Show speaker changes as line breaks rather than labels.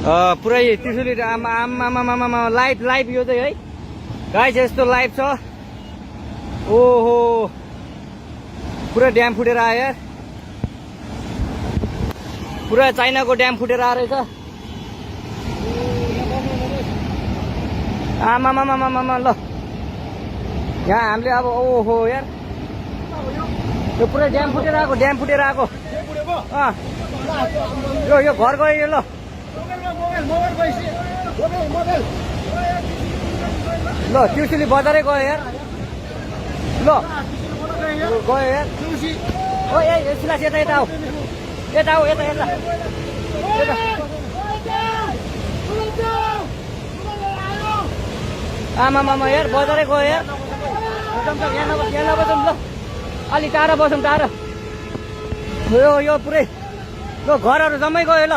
पुरै त्रिशुली आमा लाइभ यो चाहिँ है गाइस यस्तो लाइभ छ। ओहो पुरा ड्याम फुटेर आयो यार, पुरा चाइनाको ड्याम फुटेर आएर रहेछ। आमामामामामा ल यहाँ हामीले अब ओहो यार यो पुरै ड्याम फुटेर आएको यो घर गयो यो। ल ल त्रिशुली बजारै गयो यार। ल गयो यार ओ ए सिलास यता आऊ यता आमामामा यार बजारै गयो यार। यहाँ नबसौँ ल अलि टाढा बसौँ टाढा। यो पुरै ल घरहरू जम्मै गयो ल।